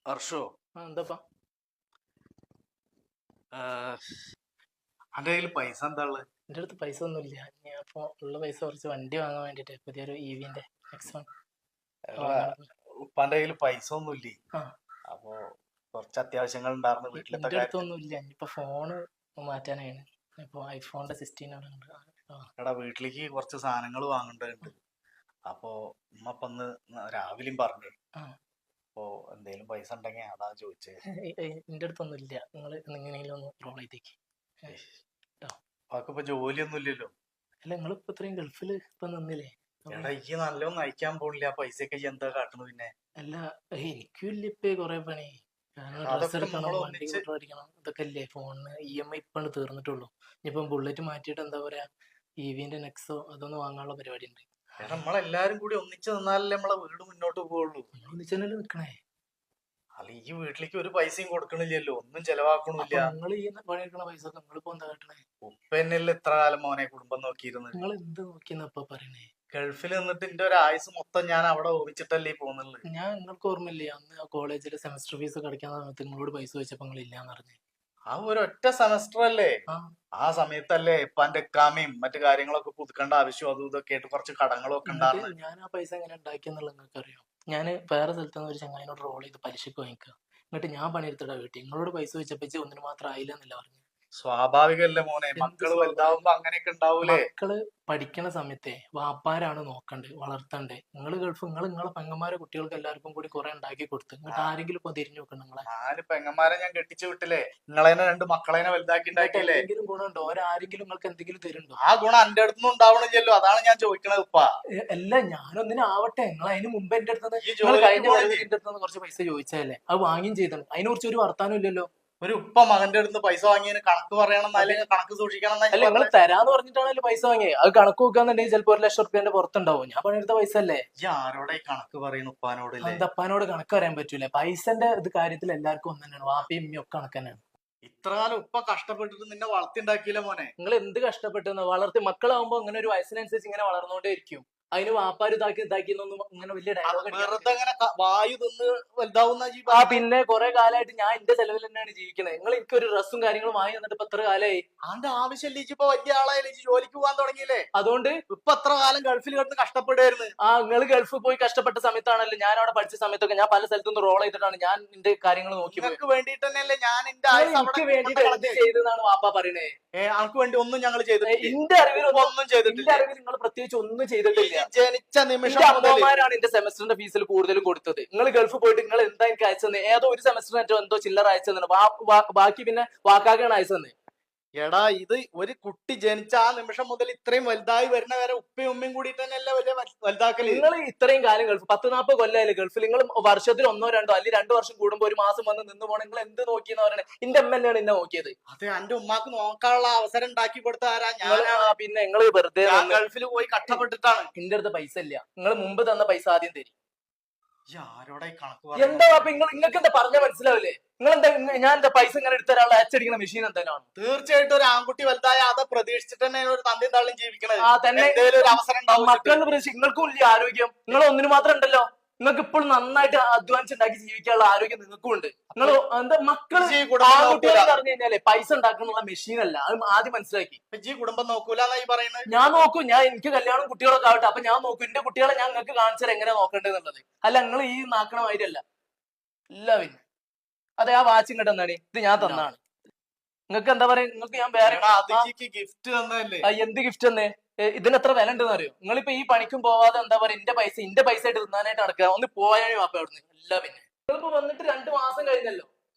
ഹർഷോ, എന്താപ്പാ അന്റെ കയ്യിൽ പൈസ എന്താ ഉള്ളത്? എൻ്റെ അടുത്ത് പൈസ ഒന്നുമില്ല. ഞാൻ ഇപ്പോൾ ഉള്ള പൈസ കുറച്ച് വണ്ടി വാങ്ങാൻ വേണ്ടിയിട്ട് പുതിയൊരു EV-ൻ്റെ X1 വാങ്ങാൻ. ഉപ്പാന്റെ കയ്യിൽ പൈസ ഒന്നുമില്ലേ? ആ അപ്പൊ കുറച്ച് അത്യാവശ്യങ്ങൾ ഉണ്ടായിരുന്നു വീട്ടിലത്തെ എൻ്റെ കാര്യത്തിൽ. അടുത്തൊന്നും ഇല്ല. ഇനിയിപ്പോൾ ഫോണ് മാറ്റാനാണ്. ഇപ്പോൾ ഐഫോണിൻ്റെ 16 അവിടെ ഉണ്ട്. എടാ, വീട്ടിലേക്ക് കുറച്ച് സാധനങ്ങൾ വാങ്ങേണ്ടതുണ്ട്. അപ്പൊ ഉമ്മ ഇപ്പൊ ഒന്ന് രാവിലെയും പറഞ്ഞു. ആ അപ്പൊ എന്തേലും പൈസ ഉണ്ടെങ്കിൽ അതാ ചോദിച്ചേ. എൻ്റെ അടുത്തൊന്നും ഇല്ല. നിങ്ങൾ എങ്ങനെയെങ്കിലും ഒന്ന് റോൾ ചെയ്തേക്ക് കേട്ടോ. അപ്പൊ ജോലിയൊന്നും ഇല്ലല്ലോ. അല്ല, നിങ്ങളിപ്പോൾ ഇത്രയും ഗൾഫിൽ ഇപ്പം നിന്നില്ലേ? എടാ, ഈ നല്ലൊന്നും അയക്കാൻ പോണില്ല. പൈസയൊക്കെ ഇയ്യ് എന്താ കാട്ടുന്നു പിന്നെ? അല്ല, എനിക്കും ഇല്ല ഇപ്പം കുറേ പണി. കാരണം ഡ്രസ്സ് അതൊക്കെ എടുക്കണം, നമ്മള് വണ്ടി ഒന്നിച്ച് പെട്രോൾ അടിക്കണം, ഇതൊക്കെ അല്ലേ. ഫോണിന് EMI ഇപ്പം തീർന്നിട്ടുള്ളൂ. ഇനിയിപ്പം ബുള്ളറ്റ് മാറ്റിയിട്ട് എന്താ പറയുക, EV-ൻ്റെ നെക്സോ അതൊന്ന് വാങ്ങാനുള്ള പരിപാടി ഉണ്ട്. എടാ, നമ്മളെല്ലാരും കൂടി ഒന്നിച്ച് നിന്നാലല്ലേ നമ്മളെ വീട് മുന്നോട്ട് പോവുള്ളൂ. നമ്മൾ ഒന്നിച്ചല്ലേ നിൽക്കണേ. അല്ല, ഈ വീട്ടിലേക്ക് ഒരു പൈസയും കൊടുക്കണില്ലല്ലോ, ഒന്നും ചെലവാക്കണില്ല. നിങ്ങൾ ഈ പണിയെടുക്കണ പൈസ ഒക്കെ നിങ്ങളിപ്പോ എന്താ കാട്ടണേ? ഉപ്പന്നല്ലേ ഇത്ര കാലം മോനെ കുടുംബം നോക്കിയിരുന്നത്. നിങ്ങൾ എന്ത് നോക്കിയെന്നാ ഇപ്പൊ പറയണേ? ഗൾഫിൽ നിന്നിട്ട് എന്റെ ഒരു ആയുസ് മൊത്തം ഞാൻ അവിടെ ഓപിച്ചിട്ടല്ലേ പോകുന്നുള്ളു. ഞാൻ നിങ്ങൾക്ക് ഓർമ്മയില്ലേ, അന്ന് ആ കോളേജിലെ സെമസ്റ്റർ ഫീസ് ഒക്കെ അടയ്ക്കാൻ സമയത്ത് നിങ്ങളോട് പൈസ ചോദിച്ചപ്പോ നിങ്ങൾ ഇല്ലാന്ന് പറഞ്ഞു. ആ ഒരു ഒറ്റ സെമസ്റ്റർ അല്ലേ? ആ ആ സമയത്തല്ലേ ഇപ്പാന്റെ എക്കാമയും മറ്റു കാര്യങ്ങളൊക്കെ പുതുക്കേണ്ട ആവശ്യം അതും ഇതൊക്കെ ആയിട്ട് കുറച്ച് കടങ്ങളും ഒക്കെ എന്നിട്ട് ഉണ്ടായിരുന്നു. ഞാൻ ആ പൈസ എങ്ങനെ ഉണ്ടാക്കിയെന്നുള്ളത് നിങ്ങൾക്ക് അറിയാം. ഞാൻ വേറെ സ്ഥലത്ത് നിന്ന് ഒരു ചങ്ങായിനോട് റോൾ ചെയ്ത് പലിശക്ക് വാങ്ങിക്കുക. എന്നിട്ട് ഞാൻ പണിയെടുത്തിടാ വീട്ടിൽ. നിങ്ങളോട് പൈസ ചോദിച്ചപ്പോ ഒന്നിന് മാത്രം ആയില്ല എന്നല്ല പറഞ്ഞു. സ്വാഭാവികല്ലേ മോനെ, എന്ത് മക്കള് സ്വാഭാവികം? വലുതാവുമ്പോ അങ്ങനെയൊക്കെ ഉണ്ടാവൂലേ? മക്കള് പഠിക്കണ സമയത്തെ വാപ്പാരാണ് നോക്കണ്ടേ, വളർത്തണ്ടേ. നിങ്ങളെ പെങ്ങന്മാരെ കുട്ടികൾക്ക് എല്ലാവർക്കും കൂടി കുറെ ഉണ്ടാക്കി കൊടുത്ത് എന്നിട്ട് ആരെങ്കിലും ഇപ്പൊ തിരിഞ്ഞു നോക്കണം നിങ്ങളെ? 4 പെങ്ങന്മാരെ ഞാൻ കെട്ടിച്ചു വിട്ടില്ലേ? നിങ്ങളെന്നെ 2 മക്കളെന്നെ വലുതാക്കി ഉണ്ടാക്കിയില്ലേ? എന്തെങ്കിലും ഗുണമുണ്ടോ? ഓരാരെങ്കിലും നിങ്ങൾക്ക് എന്തെങ്കിലും തരുന്നുണ്ടോ? ആ ഗുണം എന്റെ അടുത്തൊന്നും ഉണ്ടാവണില്ലല്ലോ. അതാണ് ഞാൻ ചോദിക്കണത് ഉപ്പാ. അല്ല, ഞാനൊന്നിനാവട്ടെ. നിങ്ങൾ അതിന് മുമ്പ് എന്റെ അടുത്ത് ഈ നിങ്ങൾ ജോലിക്ക് കഴിഞ്ഞ പോണില്ലേ? എന്റെ അടുത്ത് കുറച്ച് പൈസ ചോദിച്ചതല്ലേ, അത് വാങ്ങിയും ചെയ്തത്. അതിനെ കുറിച്ച് ഒരു വർത്താനം ഇല്ലല്ലോ. ഒരു ഉപ്പ മകന്റെ അടുത്ത് പൈസ വാങ്ങിയതിന് കണക്ക് പറയണം, അല്ലെങ്കിൽ കണക്ക് സൂക്ഷിക്കണം അല്ല, നിങ്ങൾ തരാന്ന് പറഞ്ഞിട്ടാണല്ലോ പൈസ വാങ്ങിയത്. അത് കണക്ക് നോക്കാന്നുണ്ടെങ്കിൽ ചിലപ്പോ 1,00,000 പുറത്തുണ്ടാവും. ഞാൻ പണിയെടുത്ത പൈസ അല്ലേ. ഈ ആരോടെ ഈ കണക്ക് പറയുന്നു ഉപ്പാനോട്? അന്തപ്പാനോട് കണക്ക് പറയാൻ പറ്റൂല. പൈസന്റെ ഇത് കാര്യത്തിൽ എല്ലാവർക്കും ഒന്ന് തന്നെയാണ്. വാപ്പയും ഉമ്മയും ഒക്കെ കണക്ക് തന്നെയാണ്. ഇത്ര കാലം ഉപ്പ കഷ്ടപ്പെട്ടിട്ട് നിന്നെ വളർത്തിണ്ടാക്കിയില്ല മോനെ. നിങ്ങൾ എന്ത് കഷ്ടപ്പെട്ടെന്ന് വളർത്തി മക്കളാവുമ്പോ ഇങ്ങനെ ഒരു വയസ്സിനനുസരിച്ച് ഇങ്ങനെ വളർന്നുകൊണ്ടേ ഇരിക്കും. അതിന് വാപ്പാര് ഇതാക്കിന്നൊന്നും ഇങ്ങനെ വലിയ ഡയലോഗ് വെറുതെ ഇങ്ങനെ വായു തിന്ന് വലുതാവുന്ന ആ പിന്നെ കുറെ കാലമായിട്ട് ഞാൻ എന്റെ ചെലവിൽ തന്നെയാണ് ജീവിക്കുന്നത്. നിങ്ങൾ എനിക്കൊരു ഡ്രസ്സും കാര്യങ്ങളും വാങ്ങി തന്നിട്ട് ഇപ്പൊ എത്ര കാലമായി? ആന്റെ ആവശ്യമില്ല. ഇപ്പൊ വലിയ ആളായാലും ജോലിക്ക് പോകാൻ തുടങ്ങിയില്ലേ? അതുകൊണ്ട് ഇപ്പൊ എത്ര കാലം ഗൾഫിൽ കിടന്ന് കഷ്ടപ്പെടുമായിരുന്നു. നിങ്ങൾ ഗൾഫിൽ പോയി കഷ്ടപ്പെട്ട സമയത്താണല്ലോ ഞാൻ അവിടെ പഠിച്ച സമയത്തൊക്കെ ഞാൻ പല സ്ഥലത്തുനിന്ന് റോൾ ചെയ്തിട്ടാണ് ഞാൻ എന്റെ കാര്യങ്ങൾ നോക്കി. നിങ്ങൾക്ക് വേണ്ടിട്ട് തന്നെയല്ലേ ഞാൻ എന്റെ ആയുസ് അവിടെ ചെയ്തെന്നാണ് വാപ്പ പറയണേ. ആൾക്ക് വേണ്ടി ഒന്നും ഞങ്ങൾ ചെയ്തിട്ടില്ല. എന്റെ അറിവിൽ ഒന്നും ചെയ്തിട്ടില്ല. അറിവിൽ നിങ്ങൾ പ്രത്യേകിച്ച് ഒന്നും ചെയ്തിട്ടില്ല. ജനിച്ച നിമിഷം അമ്മമാരാണ് എന്റെ സെമസ്റ്ററിന്റെ ഫീസിൽ കൂടുതലും കൊടുത്തത്. നിങ്ങൾ ഗൾഫിൽ പോയിട്ട് നിങ്ങൾ എന്താ എനിക്ക് അയച്ചത്? ഏതോ ഒരു സെമസ്റ്ററിന് എന്തോ ചില്ലറ അയച്ചെന്നാണ്. ബാക്കി പിന്നെ വാക്കാക്കാണ് അയച്ചത്. എടാ, ഇത് ഒരു കുട്ടി ജനിച്ച ആ നിമിഷം മുതൽ ഇത്രയും വലുതായി വരുന്ന വരെ ഉപ്പയും ഉമ്മയും കൂടി തന്നെയല്ലേ വലിയ വലുതാക്കല്. നിങ്ങൾ ഇത്രയും കാലം ഗൾഫ് 10-40 കൊല്ലമായില്ലേ ഗൾഫിൽ. നിങ്ങൾ വർഷത്തിൽ 1-2 അല്ലെങ്കിൽ 2 വർഷം കൂടുമ്പോ ഒരു മാസം വന്ന് നിന്ന് പോകണം. നിങ്ങൾ എന്ത് നോക്കിയെന്ന് പറയണേ? എന്റെ അമ്മ തന്നെയാണ് എന്നെ നോക്കിയത്. അതെ, എന്റെ ഉമ്മാക്ക് നോക്കാനുള്ള അവസരം ഉണ്ടാക്കി കൊടുത്ത ആരാ? പിന്നെ നിങ്ങൾ വെറുതെ ഗൾഫിൽ പോയി കഷ്ടപ്പെട്ടിട്ടാണ്. എന്റെ അടുത്ത് പൈസ ഇല്ല. നിങ്ങൾ മുമ്പ് തന്ന പൈസ ആദ്യം തരും. ആരോടെ കണക്ക് എന്താ നിങ്ങൾക്ക് എന്താ പറഞ്ഞ മനസ്സിലാവില്ലേ? നിങ്ങൾ എന്താ ഞാൻ എന്താ പൈസ ഇങ്ങനെ എടുത്തരാനുള്ള അച്ചടിക്കുന്ന മെഷീൻ എന്തെങ്കിലും? തീർച്ചയായിട്ടും ഒരു ആൺകുട്ടി വലുതായ അത് പ്രതീക്ഷിച്ചിട്ട് തന്നെ ഒരു തന്റെയും തള്ളിയും ജീവിക്കണത്. തന്നെ ഒരു അവസരം ഉണ്ടാവും. മക്കളുടെ പ്രതീക്ഷ നിങ്ങൾക്കും ഇല്ല. ആരോഗ്യം നിങ്ങൾ ഒന്നിനു മാത്രം ഉണ്ടല്ലോ. നിങ്ങൾക്ക് ഇപ്പോഴും നന്നായിട്ട് അധ്വാനിച്ചുണ്ടാക്കി ജീവിക്കാനുള്ള ആരോഗ്യം നിങ്ങൾക്കും ഉണ്ട്. നിങ്ങൾ എന്താ മക്കള് ആൺകുട്ടികളെ പറഞ്ഞു കഴിഞ്ഞാലേ പൈസ ഉണ്ടാക്കാനുള്ള മെഷീൻ അല്ല. അത് ആദ്യം മനസ്സിലാക്കി. കുടുംബം നോക്കൂലെന്നാ ഈ പറയുന്നത്? ഞാൻ നോക്കും. എനിക്ക് കല്യാണം കുട്ടികളൊക്കെ ആവട്ടെ. അപ്പൊ ഞാൻ നോക്കും എന്റെ കുട്ടികളെ ഞാൻ നിങ്ങൾക്ക് കാണിച്ചാൽ എങ്ങനെ നോക്കേണ്ടതെന്നുള്ളത്. അല്ല, നിങ്ങൾ ഈ നാക്കണ മാതിരിയല്ല. ഇല്ല പിന്നെ അതെ, ആ വാച്ച് ഇങ്ങോട്ട് തന്നാണ്. ഇത് ഞാൻ തന്നാണ്. നിങ്ങൾക്ക് എന്താ പറയാ? നിങ്ങൾക്ക് ഞാൻ വേറെ ഗിഫ്റ്റ് തന്നല്ലേ? എന്ത് ഗിഫ്റ്റ് തന്നേ? ഇതിന് എത്ര വില ഉണ്ടെന്ന് അറിയോ? നിങ്ങളിപ്പോ ഈ പണിക്കും പോവാതെ എന്താ പറയാ എന്റെ പൈസ ആയിട്ട് തിന്നാനായിട്ട് നടക്കുക. ഒന്ന് പോയാണി വാപ്പ അവിടുന്ന്. ഇല്ല പിന്നെ നിങ്ങളിപ്പോ വന്നിട്ട് 2 മാസം കഴിഞ്ഞല്ലോ.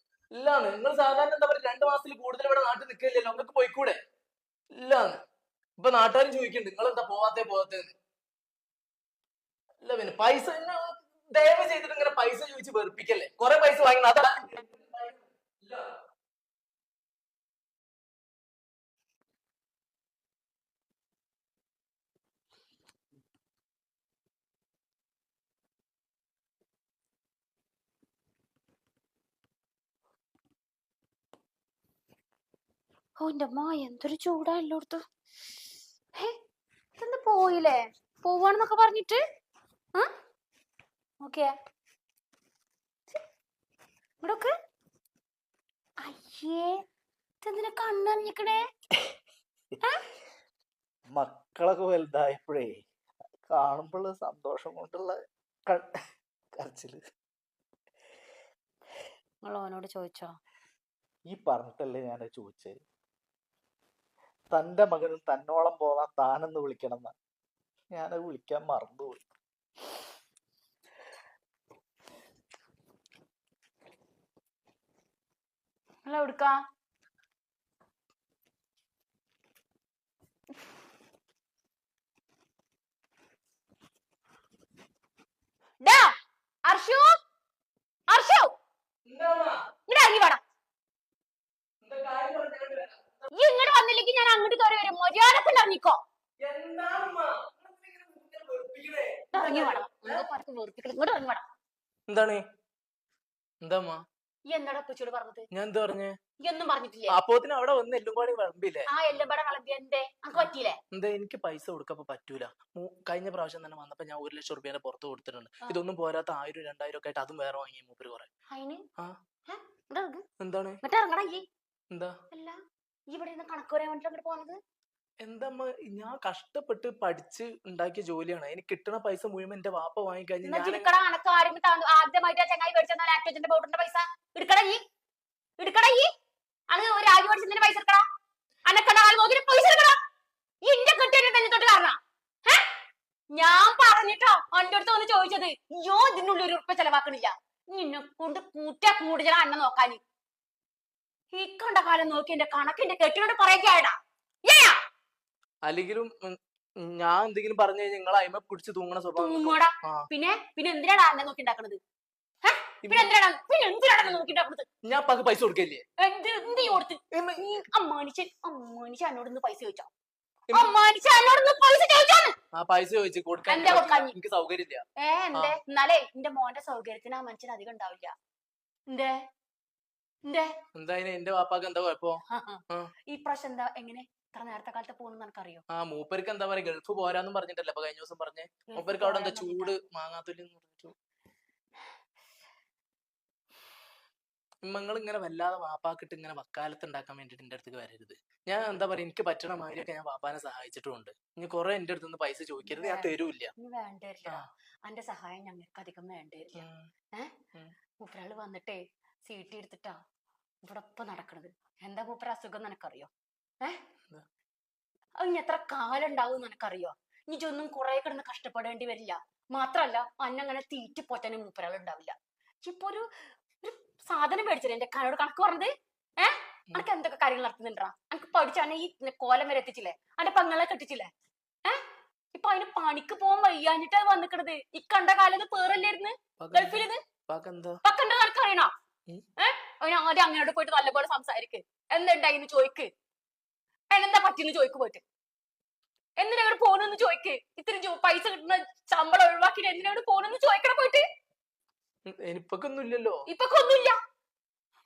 ഇല്ലാന്ന് നിങ്ങൾ സാധാരണ എന്താ പറയാ 2 മാസത്തിൽ കൂടുതൽ ഇവിടെ നാട്ടിൽ നിൽക്കില്ലല്ലോ. നിങ്ങൾക്ക് പോയിക്കൂടെ? ഇല്ലാന്ന് ഇപ്പൊ നാട്ടുകാരും ചോദിക്കുന്നുണ്ട് നിങ്ങൾ എന്താ പോവാത്തേന്ന്. ഇല്ല പിന്നെ പൈസ ദയവ് ചെയ്തിട്ട് ഇങ്ങനെ പൈസ ചോദിച്ച് വെറുപ്പിക്കല്ലേ. കുറെ പൈസ വാങ്ങി അതാ ഓ എന്റെ അമ്മ എന്തൊരു ചൂടാ എല്ലായിടത്തും. ഇതെന്താ പോയില്ലേ? പോവാണെന്നൊക്കെ പറഞ്ഞിട്ട് നോക്കിയേ. ഇവിടൊക്കെ അയ്യേ ഇതെന്തിനാ കണ്ണറിഞ്ഞിക്കണേ? മക്കളൊക്കെ വലുതായപ്പോഴേ കാണുമ്പോഴുള്ള സന്തോഷം കൊണ്ടുള്ള കരച്ചില്. നിങ്ങൾ ഓനോട് ചോദിച്ചോ? ഈ പറഞ്ഞിട്ടല്ലേ ഞാൻ ചോദിച്ചത്. തന്റെ മകനും തന്നോളം പോകാൻ താനെന്ന് വിളിക്കണം എന്നാ. ഞാനത് വിളിക്കാൻ മറന്നുപോയി. നിങ്ങൾ എവിടുക്കാ? അർഷു, അർഷു, ഇങ്ങോട്ട് ഇറങ്ങി വേണം. ഈ ഇങ്ങോട്ട് വന്നില്ലെങ്കിൽ ഞാൻ അങ്ങോട്ട് കയറി വരും. മര്യാദക്ക് ഇറങ്ങിക്കോ. ഇറങ്ങി വേണം. ഇങ്ങോട്ട് ഇറങ്ങി വേണം. എന്താണ്? എന്താ ഈ എന്താടാ ഉപ്പച്ചിയോട് പറഞ്ഞത്? ഞാൻ എന്താ പറഞ്ഞേ? ഒന്നും പറഞ്ഞിട്ടില്ലേ? അപ്പോത്തിന് അവിടെ വന്ന് എല്ലും പാടി വിളമ്പില്ലേ? ആ എല്ലാം പാടെ കളമ്പി എന്തേ അനക്ക് പറ്റിയില്ലേ? എന്താ എനിക്ക് പൈസ കൊടുക്കപ്പോ പറ്റൂല. കഴിഞ്ഞ പ്രാവശ്യം തന്നെ വന്നപ്പോ ഞാൻ 1,00,000 റുപ്യേനെ പുറത്ത് കൊടുത്തിട്ടുണ്ട്. ഇതൊന്നും പോരാത്ത 1000 2000 ഒക്കെ ആയിട്ട് അതും വേറെ വാങ്ങി മൂപ്പര് കുറെ. എന്താണ്? എന്താ അല്ല ഇവിടെ കണക്ക് പറയാൻ വേണ്ടിട്ട് അങ്ങോട്ട് പോകുന്നത്? എന്താ ഞാൻ കഷ്ടപ്പെട്ട് പഠിച്ച് ഉണ്ടാക്കിയ ജോലിയാണ്. എനിക്ക് കിട്ടണ പൈസ മുഴുവൻ എന്റെ വാപ്പ വാങ്ങിക്കഴിഞ്ഞാൽ ആദ്യമായിട്ട് ചങ്ങായി മേടിച്ചാൽ ലാക്ടോജന്റെ പൗഡറിന്റെ പൈസ എടുക്കടാ ഈ എടുക്കടാ ഈ അത് ഒരു ആദ്യ മേടിച്ചതിന്റെ പൈസ എടുക്കടാ. അനക്കട ആൾ നോക്കി പൈസ എടുക്കടാ. ഈ ഇന്റെ കെട്ടിയിട്ട് തന്നെ തൊട്ട് കാരണം ഞാൻ പറഞ്ഞിട്ടോ എന്റെ അടുത്ത് വന്ന് ചോദിച്ചത്. യോ ഇതിനുള്ളിൽ ഒരു ഉറുപ്പ ചെലവാക്കണില്ല. നിന്നെ കൊണ്ട് കൂടുതൽ അന്ന നോക്കാന് ഈ കണ്ട കാലം നോക്കി എന്റെ കണക്കിന്റെ കെട്ടിനോട് പറയൊക്കെയാടാ. അല്ലെങ്കിലും ഞാൻ എന്തെങ്കിലും പറഞ്ഞു കഴിഞ്ഞാൽ നിങ്ങൾ അയിമ പിടിച്ച് തൂങ്ങണ സ്വഭാവം. പിന്നെ പിന്നെ എന്തിനാണ് അന്നെ നോക്കി ഉണ്ടാക്കണത്? ഞാൻ പൈസ കൊടുക്കില്ലേ? അമ്മാനിച്ച എന്നോടൊന്ന് പൈസ ചോദിച്ചോ? അമ്മാനിച്ച എന്നോടൊന്ന് പൈസ ചോദിച്ചാണ്. ആ പൈസ ചോദിച്ചു കൊടുക്കാൻ എനിക്ക് സൗകര്യമില്ല. എന്തേ? എന്നാലേ എന്റെ മോന്റെ സൗകര്യത്തിന് ആ മനുഷ്യൻ അധികം ഉണ്ടാവില്ല. എന്തേ എന്താ എന്റെ വാപ്പാക്ക് എന്താ കുഴപ്പോ? ഈ പ്രാവശ്യം എന്താ എങ്ങനെ ഇത്ര നേരത്തെ കാലത്ത് പോകണമെന്ന് എനിക്കറിയോ? ആ മൂപ്പർക്ക് എന്താ പറയാ ഗൾഫ് പോരാന്നും പറഞ്ഞിട്ടല്ലേ അപ്പൊ കഴിഞ്ഞ ദിവസം പറഞ്ഞേ. മൂപ്പർക്ക് അവിടെ എന്താ ചൂട് മാങ്ങാത്തൊല്ലിന്ന് പറഞ്ഞു. നിങ്ങൾ ഇങ്ങനെ വല്ലാതെ വാപ്പാക്കിട്ട് ഇങ്ങനെ വക്കാലത്ത് ഉണ്ടാക്കാൻ വേണ്ടിട്ട് എന്റെ അടുത്തേക്ക് വരരുത്. ഞാൻ എന്താ പറയാ എനിക്ക് പറ്റണ മാതിരിയൊക്കെ ഞാൻ വാപ്പാനെ സഹായിച്ചിട്ടുണ്ട്. ഇനി കുറെ എന്റെ അടുത്ത് നിന്ന് പൈസ ചോദിക്കരുത്, ഞാൻ തരൂല്ല. വേണ്ടില്ല എന്റെ സഹായം ഞങ്ങൾക്ക് അധികം വേണ്ടില്ല. മൂപ്പരാള് വന്നിട്ടേ സീട്ടി എടുത്തിട്ടാ ഇവിടെ ഇപ്പൊ നടക്കണത്. എന്താ മൂപ്പര അസുഖം നിനക്കറിയോ? ഇനി എത്ര കാലം ഉണ്ടാവും നിനക്കറിയോ? ഇനി ഇതൊന്നും കുറെ കിടന്ന് കഷ്ടപ്പെടേണ്ടി വരില്ല. മാത്രല്ല അന്നങ്ങനെ തീറ്റിപ്പോറ്റാനും മൂപ്പരാൾ ഉണ്ടാവില്ല. ഇപ്പൊ ഒരു സാധനം മേടിച്ചില്ലേ എന്റെ കനോട് കണക്ക് പറഞ്ഞത്? അനക്ക് എന്തൊക്കെ കാര്യങ്ങൾ നടത്തുന്നുണ്ടാ? അനക്ക് പഠിച്ചാണ് ഈ കോലം വരെ എത്തിച്ചില്ലേ? അന്റെ പങ്ങളെ കെട്ടിച്ചില്ലേ? ഇപ്പൊ അതിന് പണിക്ക് പോകാൻ വയ്യാഞ്ഞിട്ടാ വന്നിക്കണത്. ഈ കണ്ട കാലത്ത് പേറല്ലായിരുന്നു ഗൾഫിലിത്. പക്കന്റെ കണക്ക് അറിയണോ? അവന് ആദ്യം അങ്ങനോട് പോയിട്ട് നല്ലപോലെ സംസാരിക്ക്. എന്തുണ്ടായിന്ന് ചോദിക്ക്. അതിനെന്താ പറ്റിന്ന് ചോദിക്ക് പോയിട്ട്. എന്തിനവിടെ പോണെന്ന് ചോദിക്ക്. ഇത്തിരി പൈസ കിട്ടുന്ന ശമ്പളം ഒഴിവാക്കിട്ട് എന്തിനവിടെ പോണെന്ന് ചോദിക്കണം പോയിട്ട്. ഇപ്പൊക്കൊന്നുമില്ലല്ലോ. ഇപ്പൊക്കൊന്നുമില്ല.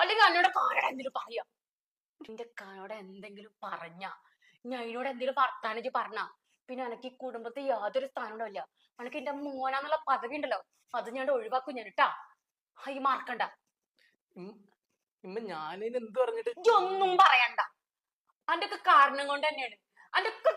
അല്ലെങ്കിൽ എന്നോട് കാനോട് എന്തെങ്കിലും പറയാ. എന്റെ കാനോട് എന്തെങ്കിലും പറഞ്ഞ ഞാൻ അതിനോട് എന്തെങ്കിലും വർത്താനം പറഞ്ഞ പിന്നെ എനക്ക് ഈ കുടുംബത്തിൽ യാതൊരു സ്ഥാനവും ഇല്ല. എനക്ക് എന്റെ മോനാന്നുള്ള പദവി ഉണ്ടല്ലോ അത് ഞാൻ ഒഴിവാക്കും ഞാൻ കേട്ടാ. ഈ മാർക്കണ്ട. ഞാനിത് എന്ത് പറഞ്ഞിട്ട് ഒന്നും പറയണ്ട. അതിന്റെ ഒക്കെ കാരണം കൊണ്ട് തന്നെയാണ്. അതിന്റെ ഒക്കെ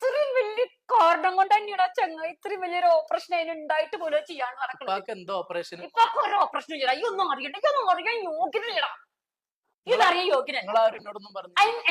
ഇത്രയും വലിയ കാരണം കൊണ്ട് തന്നെയാണ് ആ ചങ്ങ ഇത്രയും വലിയൊരു ഓപ്പറേഷൻ അതിന് ഉണ്ടായിട്ട് പോലും ചെയ്യാൻ നടക്കുന്നത്. ഇപ്പൊ ഒരു ഓപ്പറേഷൻ ചെയ്യണം. ഈ ഒന്നും അറിയണ്ട. ഇതൊന്നും അറിയാൻ യോഗ്യതയില്ലടാ. ഇതറിയാൻ യോഗ്യനല്ല.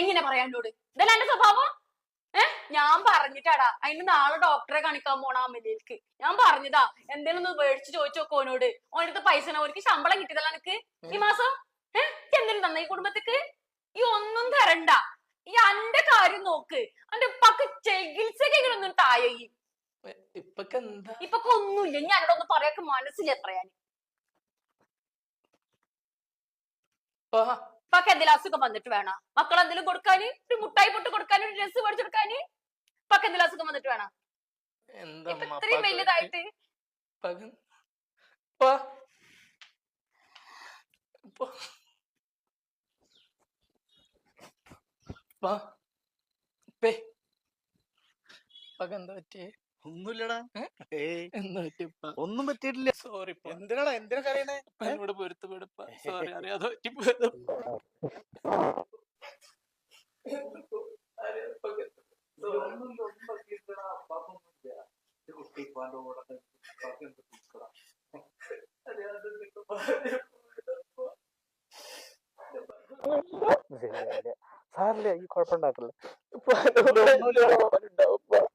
എങ്ങനെ പറയാനോട് ഇതല്ല എന്റെ സ്വഭാവം. ഞാൻ പറഞ്ഞിട്ടാടാ അതിന് നാളെ ഡോക്ടറെ കാണിക്കാൻ പോണ അമ്മയിലേക്ക്. ഞാൻ പറഞ്ഞതാ എന്തേലും ഒന്ന് മേടിച്ച് ചോദിച്ചു നോക്കോ ഓനോട്. ഓനടുത്ത് പൈസ ഓനക്ക് ശമ്പളം കിട്ടിയതല്ല എനിക്ക് ഈ മാസം. എന്തെങ്കിലും തന്ന ഈ കുടുംബത്തേക്ക്? ഈ ഒന്നും തരണ്ട. ഈ അന്റെ കാര്യം നോക്ക്. അന്റെ ഉപ്പാക്ക് ചികിത്സക്കൊന്നും താഴെ ഇപ്പൊക്കെ ഒന്നുമില്ല. ഞാനോട് ഒന്ന് പറയാക്ക് മനസ്സിൽ എത്രയാന്. ഇപ്പൊക്കെ എന്തെങ്കിലും അസുഖം വന്നിട്ട് വേണ മക്കൾ എന്തെങ്കിലും കൊടുക്കാന്, ഒരു മുട്ടായി പൊട്ട് കൊടുക്കാന്, ഒരു ഡ്രസ് മേടിച്ചെടുക്കാന്. ഇപ്പൊക്കെ എന്തെങ്കിലും അസുഖം വന്നിട്ട് വേണം. ഇത്രയും വലുതായിട്ട് എന്താ പറ്റിയേ? ഒന്നുമില്ലടാ. ഏ? ഏയ് എന്താ പറ്റിയപ്പ? ഒന്നും പറ്റിയിട്ടില്ല. സോറി ഇപ്പ. എന്തിനാടാ എന്തിനാ കരയണേ? എന്നോട് പൊരുത്തപ്പെടുപ്പ. സോറി, അറിയാതെ പറ്റിപ്പോയതാ. സാറില്ല, ഈ കുഴപ്പമുണ്ടാക്കല്ലേ. ഉപ്പ എന്നോട് ഉണ്ടാവും.